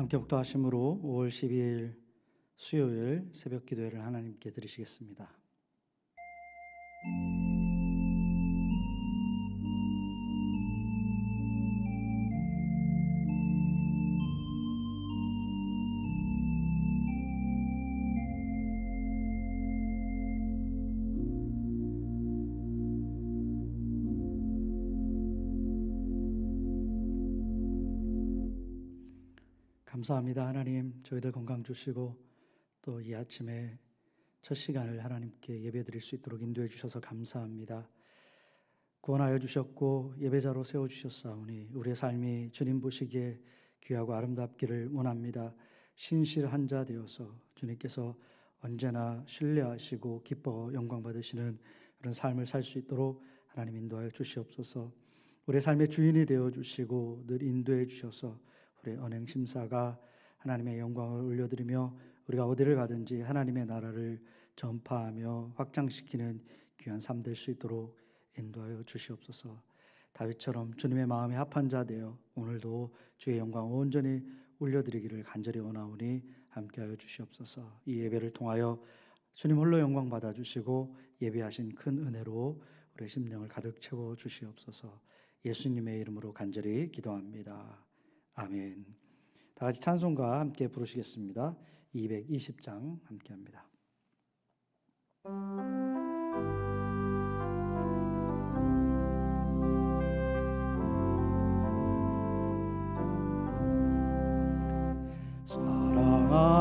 함께 복도하심으로 5월 12일 수요일 새벽 기도회를 하나님께 드리시겠습니다. 감사합니다. 하나님, 저희들 건강 주시고 또 이 아침에 첫 시간을 하나님께 예배드릴 수 있도록 인도해 주셔서 감사합니다. 구원하여 주셨고 예배자로 세워주셨사오니 우리의 삶이 주님 보시기에 귀하고 아름답기를 원합니다. 신실한 자 되어서 주님께서 언제나 신뢰하시고 기뻐 영광 받으시는 그런 삶을 살 수 있도록 하나님 인도하여 주시옵소서. 우리의 삶의 주인이 되어 주시고 늘 인도해 주셔서 우리의 언행 심사가 하나님의 영광을 올려드리며 우리가 어디를 가든지 하나님의 나라를 전파하며 확장시키는 귀한 삶 될 수 있도록 인도하여 주시옵소서. 다윗처럼 주님의 마음에 합한 자 되어 오늘도 주의 영광 온전히 올려드리기를 간절히 원하오니 함께하여 주시옵소서. 이 예배를 통하여 주님 홀로 영광 받아주시고 예배하신 큰 은혜로 우리의 심령을 가득 채워 주시옵소서. 예수님의 이름으로 간절히 기도합니다. 아멘. 다 같이 찬송가 함께 부르시겠습니다. 220장 함께합니다.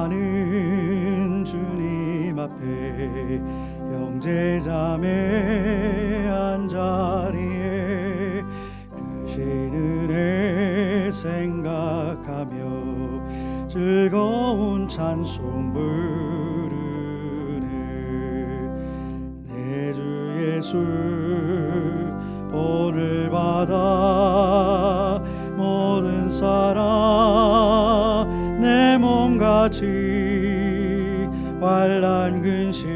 사랑하는 주님 앞에 형제자매 한자리에 크신 은혜 생각하며 즐거운 찬송 부르네. 내 주 예수 본을 받아 모든 사람 내 몸같이 환난 근심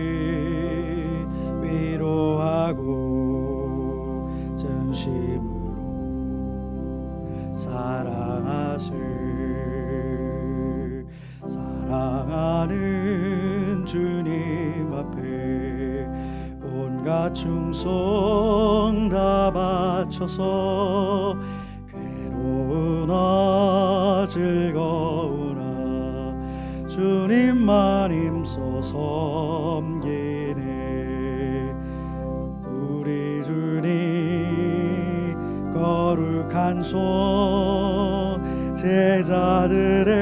위로하고 전심으로 사랑하세. 사랑하는 주님 앞에 온갖 충성 다 바쳐서 괴로우나 즐거우나 주님만 힘써 섬기네. 우리 주님 거룩한 손 제자들의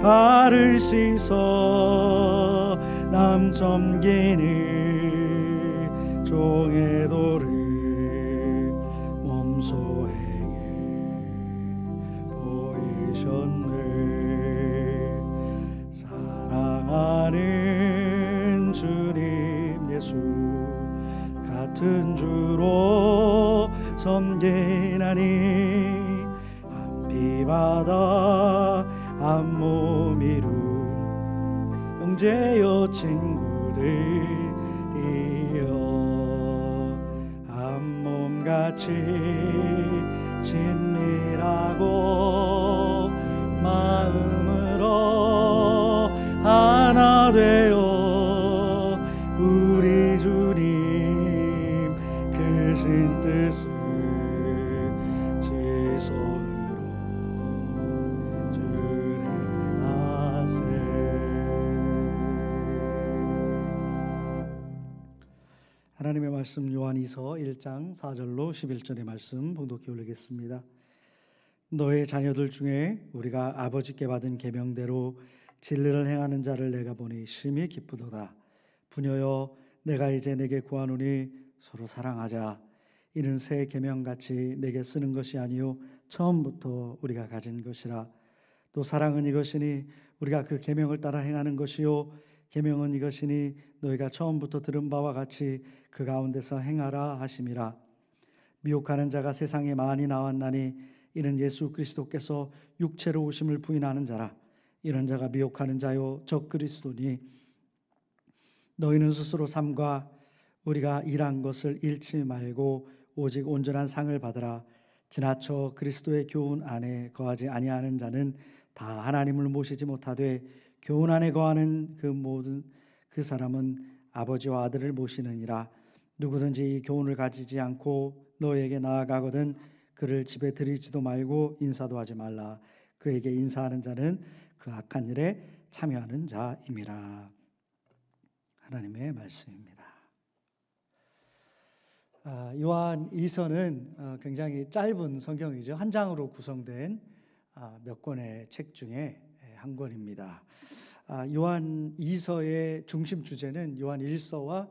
발을 씻어 남 섬기는 종의 도를 몸소 보이셨네. 사랑하는 주님 예수 같은 주로 섬기나니 한 피바다 한 몸 이룬 형제여 친구들이여 한 몸같이 친밀하고 마음으로 하나 되어 우리 주님 크신 뜻을 지성으로 준행하세. 하나님의 말씀 요한이서 1장 4절로 11절의 말씀 봉독해 올리겠습니다. 너의 자녀들 중에 우리가 아버지께 받은 계명대로 진리를 행하는 자를 내가 보니 심히 기쁘도다. 부녀여 내가 이제 내게 구하노니 서로 사랑하자. 이는 새 계명같이 내게 쓰는 것이 아니요 처음부터 우리가 가진 것이라. 또 사랑은 이것이니 우리가 그 계명을 따라 행하는 것이요 계명은 이것이니 너희가 처음부터 들은 바와 같이 그 가운데서 행하라 하심이라. 미혹하는 자가 세상에 많이 나왔나니 이는 예수 그리스도께서 육체로 오심을 부인하는 자라. 이런 자가 미혹하는 자요 적 그리스도니 너희는 스스로 삼가 우리가 일한 것을 잃지 말고 오직 온전한 상을 받으라. 지나쳐 그리스도의 교훈 안에 거하지 아니하는 자는 다 하나님을 모시지 못하되 교훈 안에 거하는 그 모든 그 사람은 아버지와 아들을 모시느니라. 누구든지 이 교훈을 가지지 않고 너에게 나아가거든 그를 집에 들이지도 말고 인사도 하지 말라. 그에게 인사하는 자는 그 악한 일에 참여하는 자임이라. 하나님의 말씀입니다. 요한 2서는 굉장히 짧은 성경이죠. 한 장으로 구성된 몇 권의 책 중에 한 권입니다. 요한 2서의 중심 주제는 요한 1서와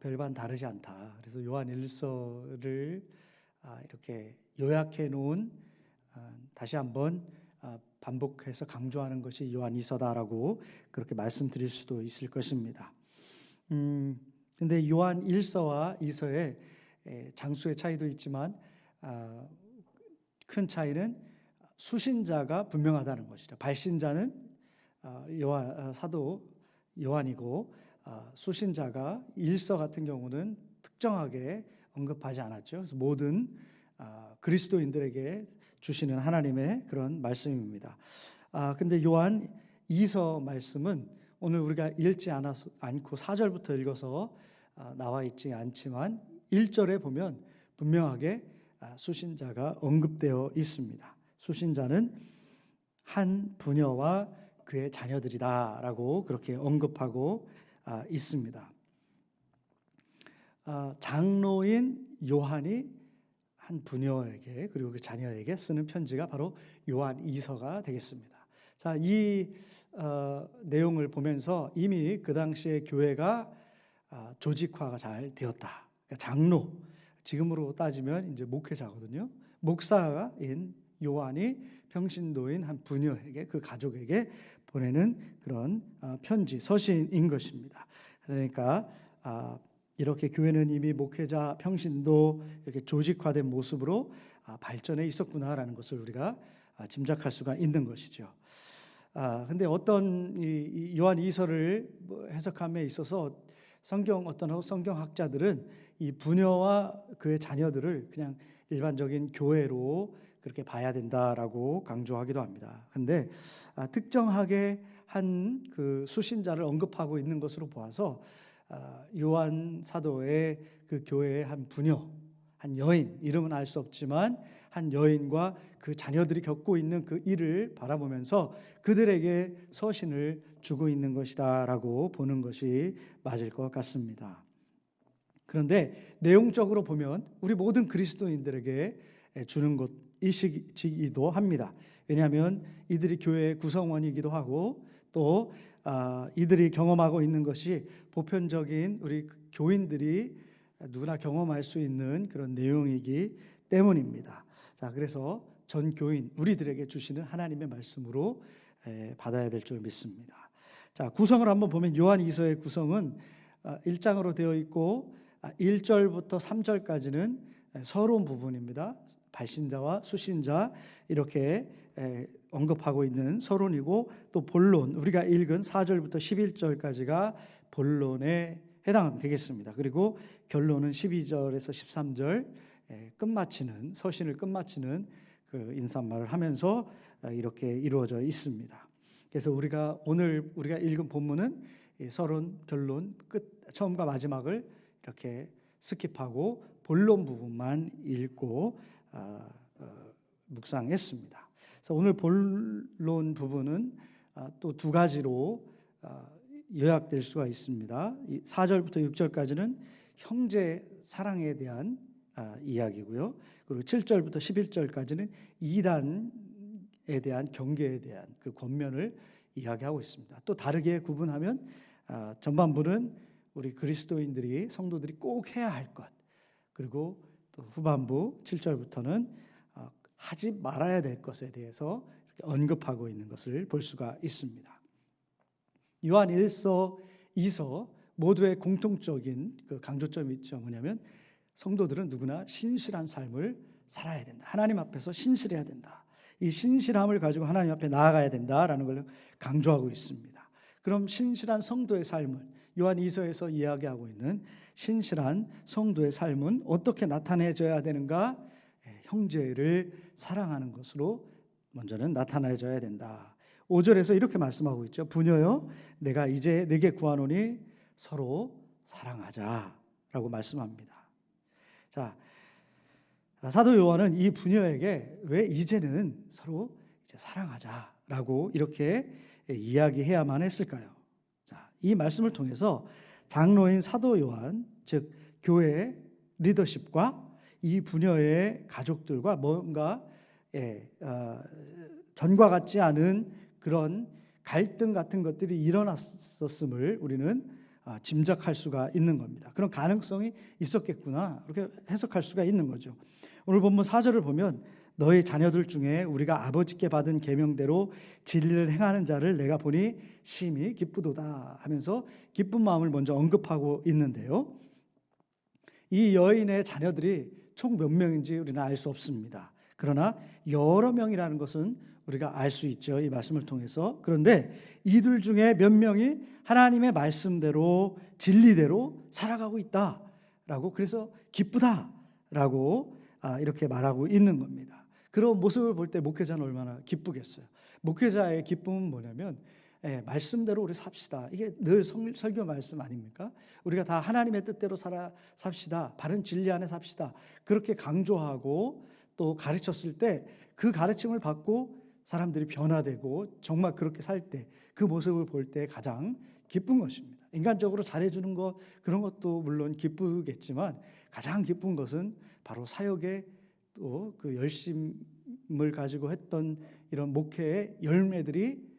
별반 다르지 않다. 그래서 요한 1서를 이렇게 요약해 놓은, 다시 한번 반복해서 강조하는 것이 요한 2서다라고 그렇게 말씀드릴 수도 있을 것입니다. 근데 요한 1서와 2서의 장수의 차이도 있지만 큰 차이는 수신자가 분명하다는 것이죠. 발신자는 사도 요한이고 수신자가 1서 같은 경우는 특정하게 언급하지 않았죠. 그래서 모든 그리스도인들에게 주시는 하나님의 그런 말씀입니다. 근데 요한 2서 말씀은 오늘 우리가 읽지 않고 4절부터 읽어서 나와 있지 않지만 1절에 보면 분명하게 수신자가 언급되어 있습니다. 수신자는 한 부녀와 그의 자녀들이다라고 그렇게 언급하고 있습니다. 장로인 요한이 한 부녀에게 그리고 그 자녀에게 쓰는 편지가 바로 요한 2서가 되겠습니다. 자, 이 내용을 보면서 이미 그 당시에 교회가 조직화가 잘 되었다. 그러니까 장로, 지금으로 따지면 이제 목회자거든요. 목사인 요한이 평신도인 한 부녀에게, 그 가족에게 보내는 그런 편지, 서신인 것입니다. 그러니까 이렇게 교회는 이미 목회자, 평신도 이렇게 조직화된 모습으로 발전해 있었구나라는 것을 우리가 짐작할 수가 있는 것이죠. 근데 어떤 이 요한 2서를 해석함에 있어서 어떤 성경학자들은 이 부녀와 그의 자녀들을 그냥 일반적인 교회로 그렇게 봐야 된다라고 강조하기도 합니다. 근데 특정하게 한 그 수신자를 언급하고 있는 것으로 보아서 요한 사도의 그 교회의 한 부녀, 한 여인, 이름은 알 수 없지만 한 여인과 그 자녀들이 겪고 있는 그 일을 바라보면서 그들에게 서신을 주고 있는 것이다라고 보는 것이 맞을 것 같습니다. 그런데 내용적으로 보면 우리 모든 그리스도인들에게 주는 것이기도 합니다. 왜냐하면 이들이 교회의 구성원이기도 하고 또 이들이 경험하고 있는 것이 보편적인 우리 교인들이 누구나 경험할 수 있는 그런 내용이기 때문입니다. 자, 그래서 전 교인 우리들에게 주시는 하나님의 말씀으로 받아야 될 줄 믿습니다. 자, 구성을 한번 보면 요한 2서의 구성은 1장으로 되어 있고 1절부터 3절까지는 서론 부분입니다. 발신자와 수신자 이렇게 언급하고 있는 서론이고 또 본론, 우리가 읽은 4절부터 11절까지가 본론에 해당되겠습니다. 그리고 결론은 12절에서 13절 끝마치는, 서신을 끝마치는 그 인사말을 하면서 이렇게 이루어져 있습니다. 그래서 오늘 우리가 읽은 본문은 서론, 결론, 끝, 처음과 마지막을 이렇게 스킵하고 본론 부분만 읽고 묵상했습니다. 그래서 오늘 본론 부분은 또 두 가지로 요약될 수가 있습니다. 4절부터 6절까지는 형제 사랑에 대한 이야기고요. 그리고 7절부터 11절까지는 이단에 대한 경계에 대한 그 권면을 이야기하고 있습니다. 또 다르게 구분하면 전반부는 우리 그리스도인들이 성도들이 꼭 해야 할 것, 그리고 또 후반부 7절부터는 하지 말아야 될 것에 대해서 이렇게 언급하고 있는 것을 볼 수가 있습니다. 요한 1서, 2서 모두의 공통적인 그 강조점이 있죠. 뭐냐면 성도들은 누구나 신실한 삶을 살아야 된다. 하나님 앞에서 신실해야 된다. 이 신실함을 가지고 하나님 앞에 나아가야 된다라는 걸 강조하고 있습니다. 그럼 신실한 성도의 삶을 요한 2서에서 이야기하고 있는 신실한 성도의 삶은 어떻게 나타내져야 되는가? 형제를 사랑하는 것으로 먼저는 나타나져야 된다. 5절에서 이렇게 말씀하고 있죠. 부녀여 내가 이제 네게 구하노니 서로 사랑하자라고 말씀합니다. 자, 사도 요한은 이 부녀에게 왜 이제는 서로 이제 사랑하자라고 이렇게 이야기해야만 했을까요? 자, 이 말씀을 통해서 장로인 사도 요한, 즉 교회 리더십과 이 부녀의 가족들과 뭔가 전과 같지 않은 그런 갈등 같은 것들이 일어났었음을 우리는 짐작할 수가 있는 겁니다. 그런 가능성이 있었겠구나 이렇게 해석할 수가 있는 거죠. 오늘 본문 4절을 보면 너희 자녀들 중에 우리가 아버지께 받은 계명대로 진리를 행하는 자를 내가 보니 심히 기쁘도다 하면서 기쁜 마음을 먼저 언급하고 있는데요. 이 여인의 자녀들이 총 몇 명인지 우리는 알 수 없습니다. 그러나 여러 명이라는 것은 우리가 알 수 있죠. 이 말씀을 통해서. 그런데 이들 중에 몇 명이 하나님의 말씀대로 진리대로 살아가고 있다라고, 그래서 기쁘다라고 이렇게 말하고 있는 겁니다. 그런 모습을 볼 때 목회자는 얼마나 기쁘겠어요. 목회자의 기쁨은 뭐냐면 말씀대로 우리 삽시다. 이게 늘 설교 말씀 아닙니까? 우리가 다 하나님의 뜻대로 삽시다. 바른 진리 안에 삽시다. 그렇게 강조하고 또 가르쳤을 때 그 가르침을 받고 사람들이 변화되고 정말 그렇게 살 때 그 모습을 볼 때 가장 기쁜 것입니다. 인간적으로 잘해주는 것, 그런 것도 물론 기쁘겠지만 가장 기쁜 것은 바로 사역의 또 그 열심을 가지고 했던 이런 목회의 열매들이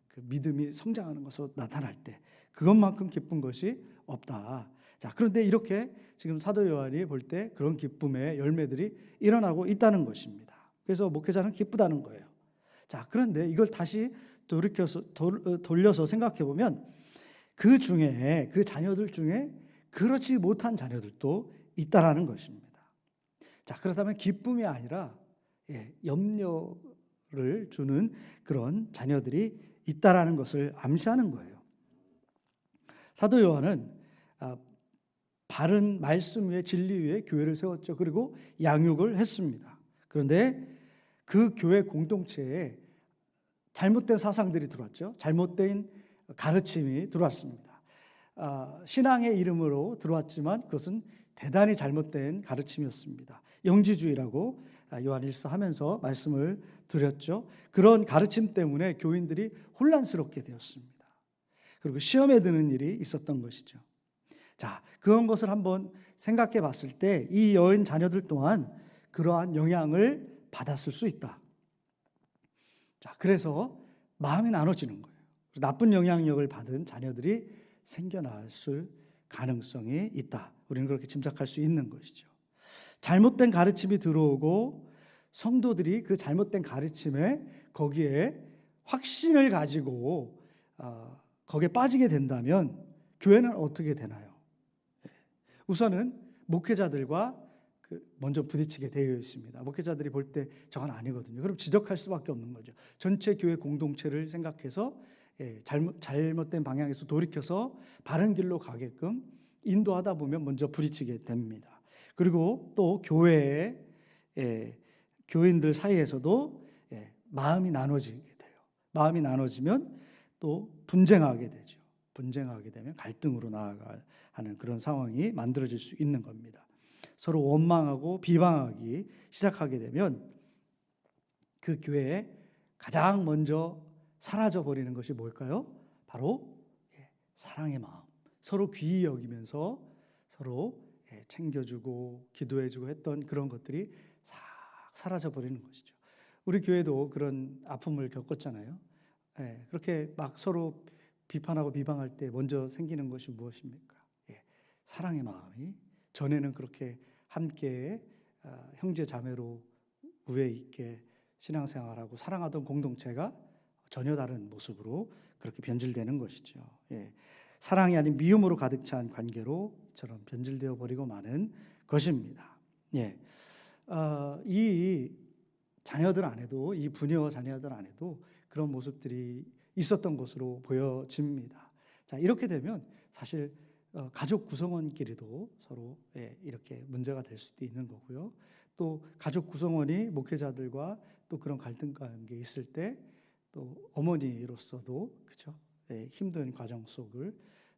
그 믿음이 성장하는 것으로 나타날 때 그것만큼 기쁜 것이 없다. 자, 그런데 이렇게 지금 사도 요한이 볼 때 그런 기쁨의 열매들이 일어나고 있다는 것입니다. 그래서 목회자는 기쁘다는 거예요. 자, 그런데 이걸 다시 돌려서 생각해 보면 그 중에 그 자녀들 중에 그렇지 못한 자녀들도 있다라는 것입니다. 자, 그렇다면 기쁨이 아니라 염려를 주는 그런 자녀들이 있다라는 것을 암시하는 거예요. 사도 요한은 바른 말씀 위에 진리 위에 교회를 세웠죠. 그리고 양육을 했습니다. 그런데 그 교회 공동체에 잘못된 사상들이 들어왔죠. 잘못된 가르침이 들어왔습니다. 신앙의 이름으로 들어왔지만 그것은 대단히 잘못된 가르침이었습니다. 영지주의라고 요한일서 하면서 말씀을 드렸죠. 그런 가르침 때문에 교인들이 혼란스럽게 되었습니다. 그리고 시험에 드는 일이 있었던 것이죠. 자, 그런 것을 한번 생각해 봤을 때 이 여인 자녀들 또한 그러한 영향을 받았을 수 있다. 자, 그래서 마음이 나눠지는 거예요. 나쁜 영향력을 받은 자녀들이 생겨났을 가능성이 있다. 우리는 그렇게 짐작할 수 있는 것이죠. 잘못된 가르침이 들어오고 성도들이 그 잘못된 가르침에 거기에 확신을 가지고 거기에 빠지게 된다면 교회는 어떻게 되나요? 우선은 목회자들과 먼저 부딪히게 되어 있습니다. 목회자들이 볼 때 저건 아니거든요. 그럼 지적할 수밖에 없는 거죠. 전체 교회 공동체를 생각해서 잘못된 방향에서 돌이켜서 바른 길로 가게끔 인도하다 보면 먼저 부딪히게 됩니다. 그리고 또 교회의 교인들 사이에서도 마음이 나눠지게 돼요. 마음이 나눠지면 또 분쟁하게 되죠. 분쟁하게 되면 갈등으로 나아가는 그런 상황이 만들어질 수 있는 겁니다. 서로 원망하고 비방하기 시작하게 되면 그 교회에 가장 먼저 사라져 버리는 것이 뭘까요? 바로 사랑의 마음. 서로 귀히 여기면서 서로 챙겨주고 기도해주고 했던 그런 것들이 싹 사라져 버리는 것이죠. 우리 교회도 그런 아픔을 겪었잖아요. 그렇게 막 서로 비판하고 비방할 때 먼저 생기는 것이 무엇입니까? 사랑의 마음이. 전에는 그렇게 함께 형제 자매로 우애 있게 신앙생활하고 사랑하던 공동체가 전혀 다른 모습으로 그렇게 변질되는 것이죠. 사랑이 아닌 미움으로 가득 찬 관계로 이처럼 변질되어 버리고 마는 것입니다. 이 자녀들 안에도, 이 부녀 자녀들 안에도 그런 모습들이 있었던 것으로 보여집니다. 자, 이렇게 되면 사실 가족 구성원끼리도 서로 이렇게 문제가 될 수도 있는 거고요. 또 가족 구성원이 목회자들과 또 그런 갈등 관계에 있을 때 또 어머니로서도 그죠? 힘든 과정 속을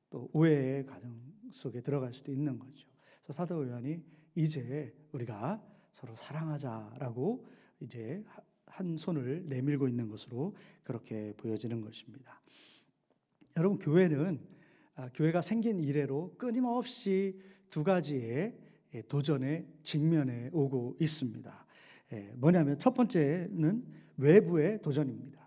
또 오해의 과정 속에 들어갈 수도 있는 거죠. 그래서 사도 요한이 이제 우리가 서로 사랑하자라고 이제 한 손을 내밀고 있는 것으로 그렇게 보여지는 것입니다. 여러분, 교회가 생긴 이래로 끊임없이 두 가지의 도전에 직면해 오고 있습니다. 뭐냐면 첫 번째는 외부의 도전입니다.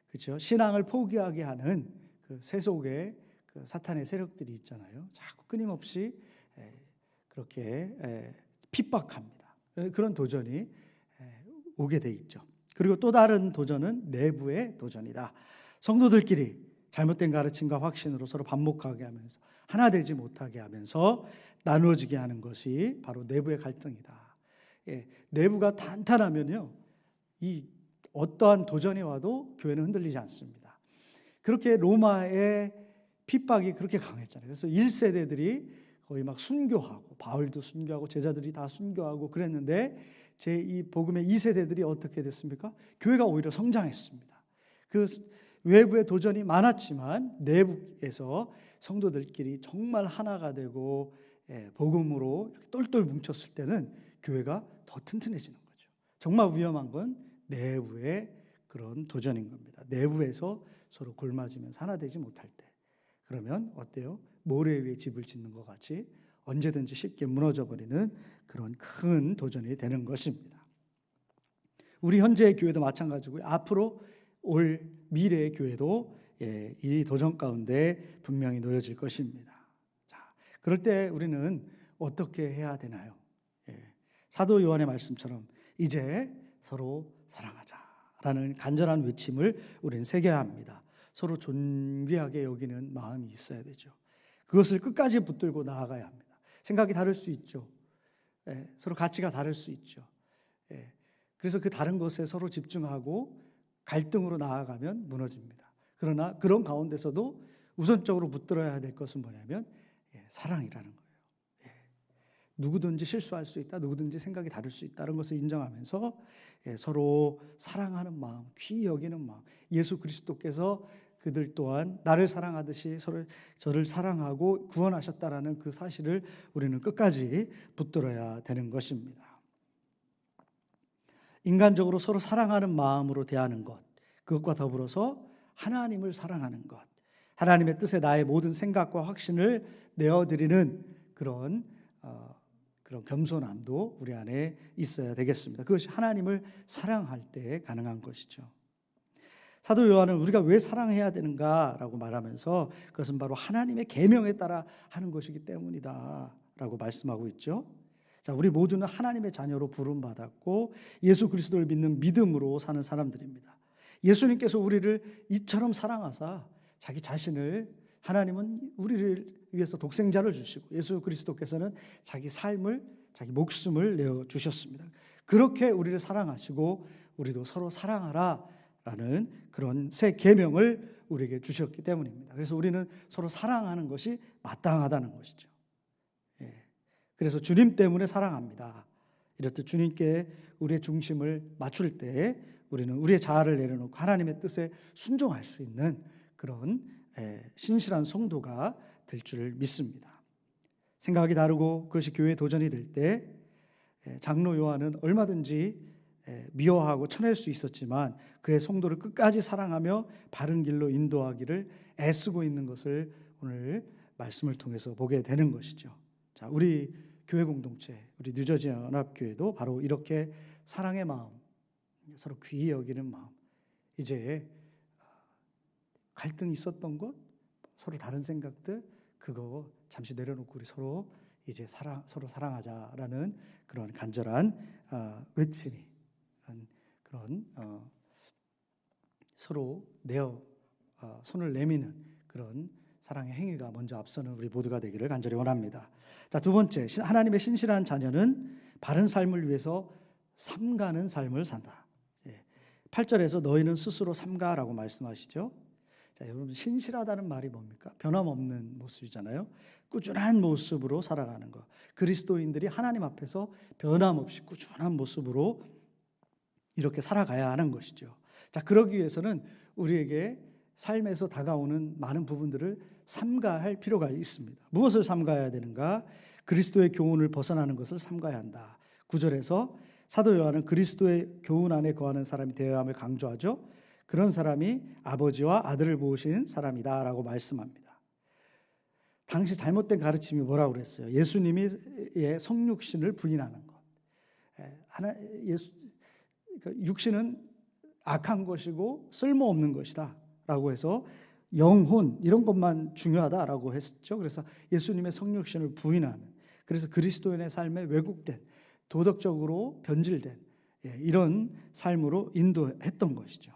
그렇죠? 신앙을 포기하게 하는 그 세속의 그 사탄의 세력들이 있잖아요. 자꾸 끊임없이 그렇게 핍박합니다. 그런 도전이 오게 돼 있죠. 그리고 또 다른 도전은 내부의 도전이다. 성도들끼리 잘못된 가르침과 확신으로 서로 반목하게 하면서 하나 되지 못하게 하면서 나누어지게 하는 것이 바로 내부의 갈등이다. 내부가 탄탄하면요, 이 어떠한 도전이 와도 교회는 흔들리지 않습니다. 그렇게 로마의 핍박이 그렇게 강했잖아요. 그래서 1세대들이 거의 막 순교하고 바울도 순교하고 제자들이 다 순교하고 그랬는데 제2 복음의 2세대들이 어떻게 됐습니까? 교회가 오히려 성장했습니다. 그 외부의 도전이 많았지만 내부에서 성도들끼리 정말 하나가 되고 복음으로 똘똘 뭉쳤을 때는 교회가 더 튼튼해지는 거죠. 정말 위험한 건 내부의 그런 도전인 겁니다. 내부에서 서로 골맞으면서 하나 되지 못할 때, 그러면 어때요? 모래 위에 집을 짓는 것 같이 언제든지 쉽게 무너져버리는 그런 큰 도전이 되는 것입니다. 우리 현재의 교회도 마찬가지고요. 앞으로 올 미래의 교회도 이 도전 가운데 분명히 놓여질 것입니다. 자, 그럴 때 우리는 어떻게 해야 되나요? 사도 요한의 말씀처럼 이제 서로 사랑하자라는 간절한 외침을 우리는 새겨야 합니다. 서로 존귀하게 여기는 마음이 있어야 되죠. 그것을 끝까지 붙들고 나아가야 합니다. 생각이 다를 수 있죠. 서로 가치가 다를 수 있죠. 그래서 그 다른 것에 서로 집중하고 갈등으로 나아가면 무너집니다. 그러나 그런 가운데서도 우선적으로 붙들어야 될 것은 뭐냐면 사랑이라는 거예요. 누구든지 실수할 수 있다, 누구든지 생각이 다를 수 있다는 것을 인정하면서 서로 사랑하는 마음, 귀히 여기는 마음, 예수 그리스도께서 그들 또한 나를 사랑하듯이 저를 사랑하고 구원하셨다라는 그 사실을 우리는 끝까지 붙들어야 되는 것입니다. 인간적으로 서로 사랑하는 마음으로 대하는 것, 그것과 더불어서 하나님을 사랑하는 것, 하나님의 뜻에 나의 모든 생각과 확신을 내어드리는 그런 겸손함도 우리 안에 있어야 되겠습니다. 그것이 하나님을 사랑할 때 가능한 것이죠. 사도 요한은 우리가 왜 사랑해야 되는가라고 말하면서 그것은 바로 하나님의 계명에 따라 하는 것이기 때문이다라고 말씀하고 있죠. 자, 우리 모두는 하나님의 자녀로 부름받았고 예수 그리스도를 믿는 믿음으로 사는 사람들입니다. 예수님께서 우리를 이처럼 사랑하사 자기 자신을, 하나님은 우리를 위해서 독생자를 주시고 예수 그리스도께서는 자기 삶을, 자기 목숨을 내어주셨습니다. 그렇게 우리를 사랑하시고 우리도 서로 사랑하라 라는 그런 새 계명을 우리에게 주셨기 때문입니다. 그래서 우리는 서로 사랑하는 것이 마땅하다는 것이죠. 그래서 주님 때문에 사랑합니다. 이렇듯 주님께 우리의 중심을 맞출 때 우리는 우리의 자아를 내려놓고 하나님의 뜻에 순종할 수 있는 그런 신실한 성도가 될 줄 믿습니다. 생각이 다르고 그것이 교회의 도전이 될 때 장로 요한은 얼마든지 미워하고 쳐낼 수 있었지만 그의 성도를 끝까지 사랑하며 바른 길로 인도하기를 애쓰고 있는 것을 오늘 말씀을 통해서 보게 되는 것이죠. 자, 우리 교회 공동체, 우리 뉴저지 연합교회도 바로 이렇게 사랑의 마음, 서로 귀히 여기는 마음, 이제 갈등이 있었던 것, 서로 다른 생각들, 그거 잠시 내려놓고 우리 서로 이제 서로 사랑하자라는 그런 간절한 외침이, 그런 서로 손을 내미는 그런 사랑의 행위가 먼저 앞서는 우리 모두가 되기를 간절히 원합니다. 자, 두 번째, 하나님의 신실한 자녀는 바른 삶을 위해서 삼가는 삶을 산다. 8절에서 너희는 스스로 삼가라고 말씀하시죠. 자, 여러분 신실하다는 말이 뭡니까? 변함없는 모습이잖아요. 꾸준한 모습으로 살아가는 것. 그리스도인들이 하나님 앞에서 변함없이 꾸준한 모습으로 이렇게 살아가야 하는 것이죠. 자, 그러기 위해서는 우리에게 삶에서 다가오는 많은 부분들을 삼가할 필요가 있습니다. 무엇을 삼가해야 되는가? 그리스도의 교훈을 벗어나는 것을 삼가야 한다. 9절에서 사도 요한은 그리스도의 교훈 안에 거하는 사람이 되어야 함을 강조하죠. 그런 사람이 아버지와 아들을 모신 사람이다 라고 말씀합니다. 당시 잘못된 가르침이 뭐라고 그랬어요? 예수님이 성육신을 부인하는 것. 육신은 악한 것이고 쓸모없는 것이다 라고 해서 영혼 이런 것만 중요하다라고 했죠. 그래서 예수님의 성육신을 부인하는, 그래서 그리스도인의 삶에 왜곡된, 도덕적으로 변질된 이런 삶으로 인도했던 것이죠.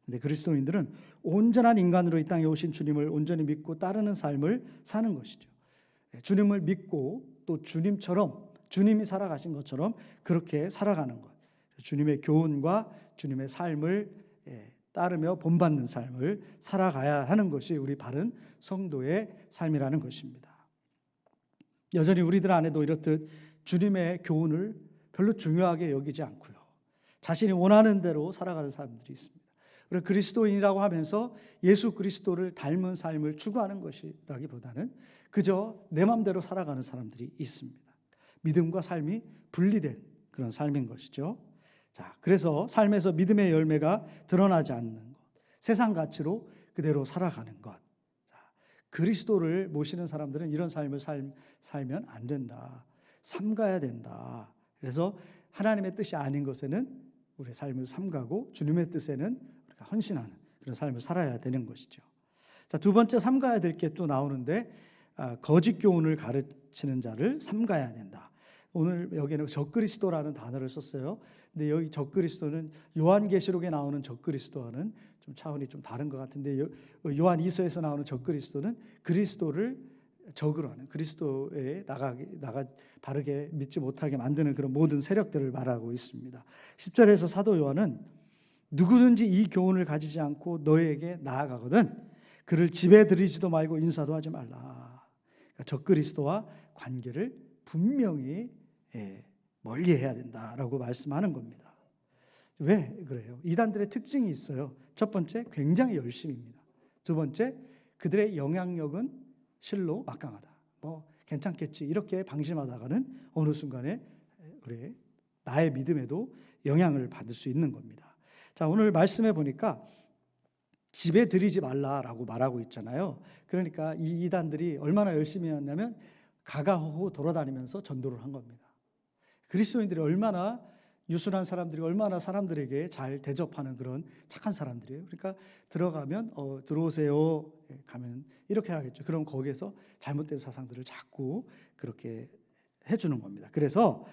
근데 그리스도인들은 온전한 인간으로 이 땅에 오신 주님을 온전히 믿고 따르는 삶을 사는 것이죠. 주님을 믿고 또 주님처럼, 주님이 살아가신 것처럼 그렇게 살아가는 것. 주님의 교훈과 주님의 삶을 따르며 본받는 삶을 살아가야 하는 것이 우리 바른 성도의 삶이라는 것입니다. 여전히 우리들 안에도 이렇듯 주님의 교훈을 별로 중요하게 여기지 않고요, 자신이 원하는 대로 살아가는 사람들이 있습니다. 그래서 그리스도인이라고 하면서 예수 그리스도를 닮은 삶을 추구하는 것이라기보다는 그저 내 마음대로 살아가는 사람들이 있습니다. 믿음과 삶이 분리된 그런 삶인 것이죠. 자, 그래서 삶에서 믿음의 열매가 드러나지 않는 것, 세상 가치로 그대로 살아가는 것. 자, 그리스도를 모시는 사람들은 이런 삶을 살면 안 된다. 삼가야 된다. 그래서 하나님의 뜻이 아닌 것에는 우리의 삶을 삼가고 주님의 뜻에는 우리가 헌신하는 그런 삶을 살아야 되는 것이죠. 자, 두 번째 삼가야 될 게 또 나오는데, 거짓 교훈을 가르치는 자를 삼가야 된다. 오늘 여기에는 적그리스도라는 단어를 썼어요. 근데 여기 적그리스도는 요한계시록에 나오는 적그리스도와는 좀 차원이 좀 다른 것 같은데, 요한 2서에서 나오는 적그리스도는 그리스도를 적으로 하는, 그리스도에 바르게 믿지 못하게 만드는 그런 모든 세력들을 말하고 있습니다. 10절에서 사도 요한은 누구든지 이 교훈을 가지지 않고 너에게 나아가거든 그를 집에 들이지도 말고 인사도 하지 말라. 그러니까 적그리스도와 관계를 분명히 멀리해야 된다라고 말씀하는 겁니다. 왜 그래요? 이단들의 특징이 있어요. 첫 번째, 굉장히 열심입니다. 두 번째, 그들의 영향력은 실로 막강하다. 괜찮겠지 이렇게 방심하다가는 어느 순간에 나의 믿음에도 영향을 받을 수 있는 겁니다. 자, 오늘 말씀해 보니까 집에 들이지 말라라고 말하고 있잖아요. 그러니까 이 이단들이 얼마나 열심히 했냐면 가가호호 돌아다니면서 전도를 한 겁니다. 그리스도인들이 얼마나 유순한 사람들이 얼마나 사람들에게 잘 대접하는 그런 착한 사람들이에요. 그러니까 들어가면 들어오세요 가면 이렇게 하겠죠. 그럼 거기에서 잘못된 사상들을 자꾸 그렇게 해주는 겁니다. 그래서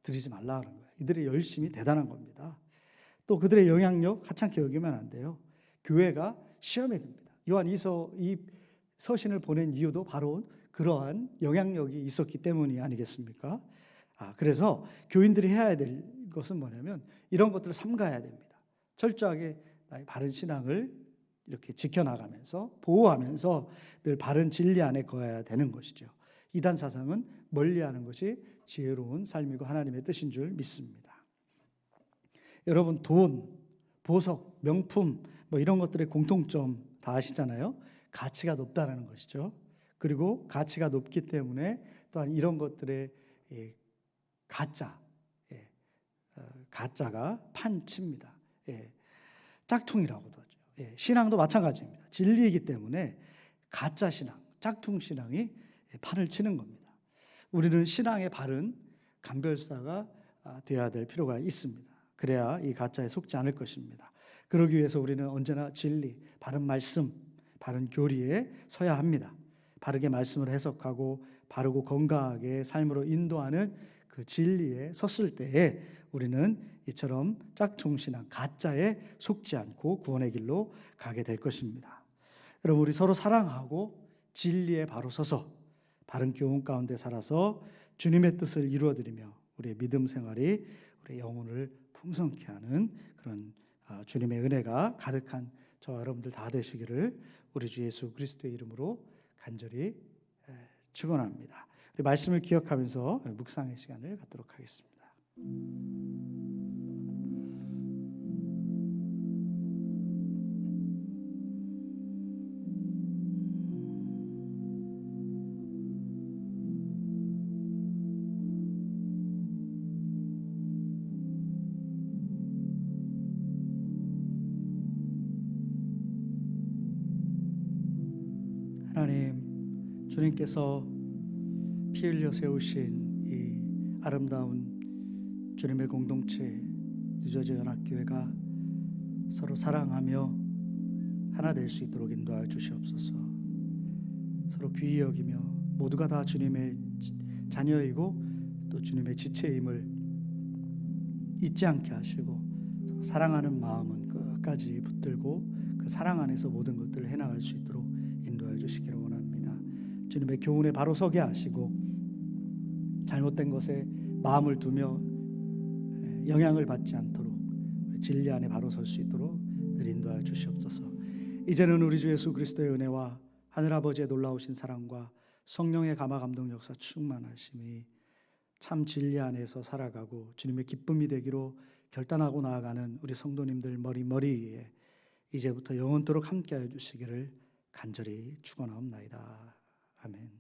들이지 말라 그런 거예요. 이들의 열심이 대단한 겁니다. 또 그들의 영향력 하찮게 여기면 안 돼요. 교회가 시험에 듭니다. 요한 이 서신을 보낸 이유도 바로 그러한 영향력이 있었기 때문이 아니겠습니까? 그래서 교인들이 해야 될 것은 뭐냐면 이런 것들을 삼가야 됩니다. 철저하게 나의 바른 신앙을 이렇게 지켜나가면서 보호하면서 늘 바른 진리 안에 거해야 되는 것이죠. 이단 사상은 멀리하는 것이 지혜로운 삶이고 하나님의 뜻인 줄 믿습니다. 여러분, 돈, 보석, 명품 이런 것들의 공통점 다 아시잖아요. 가치가 높다는 것이죠. 그리고 가치가 높기 때문에 또한 이런 것들의 가짜가 판칩니다. 짝퉁이라고도 하죠. 신앙도 마찬가지입니다. 진리이기 때문에 가짜 신앙, 짝퉁 신앙이 판을 치는 겁니다. 우리는 신앙의 바른 감별사가 되어야 될 필요가 있습니다. 그래야 이 가짜에 속지 않을 것입니다. 그러기 위해서 우리는 언제나 진리, 바른 말씀, 바른 교리에 서야 합니다. 바르게 말씀을 해석하고 바르고 건강하게 삶으로 인도하는 그 진리에 섰을 때에 우리는 이처럼 짝퉁신앙, 가짜에 속지 않고 구원의 길로 가게 될 것입니다. 여러분, 우리 서로 사랑하고 진리에 바로 서서 바른 교훈 가운데 살아서 주님의 뜻을 이루어드리며 우리의 믿음 생활이 우리의 영혼을 풍성케 하는 그런 주님의 은혜가 가득한 저와 여러분들 다 되시기를 우리 주 예수 그리스도의 이름으로 간절히 축원합니다. 우리 말씀을 기억하면서 묵상의 시간을 갖도록 하겠습니다. 하나님, 주님께서 피 흘려 세우신 이 아름다운 주님의 공동체 뉴저지 연합교회가 서로 사랑하며 하나 될 수 있도록 인도하여 주시옵소서. 서로 귀히 여기며 모두가 다 주님의 자녀이고 또 주님의 지체임을 잊지 않게 하시고 서로 사랑하는 마음은 끝까지 붙들고 그 사랑 안에서 모든 것들을 해나갈 수 있도록 인도하여 주시기를 원합니다. 주님의 교훈에 바로 서게 하시고 잘못된 것에 마음을 두며 영향을 받지 않도록 진리 안에 바로 설 수 있도록 늘 인도하여 주시옵소서. 이제는 우리 주 예수 그리스도의 은혜와 하늘아버지의 놀라우신 사랑과 성령의 감화 감동 역사 충만하심이 참 진리 안에서 살아가고 주님의 기쁨이 되기로 결단하고 나아가는 우리 성도님들 머리에 이제부터 영원토록 함께하여 주시기를 간절히 축원하옵나이다. 아멘.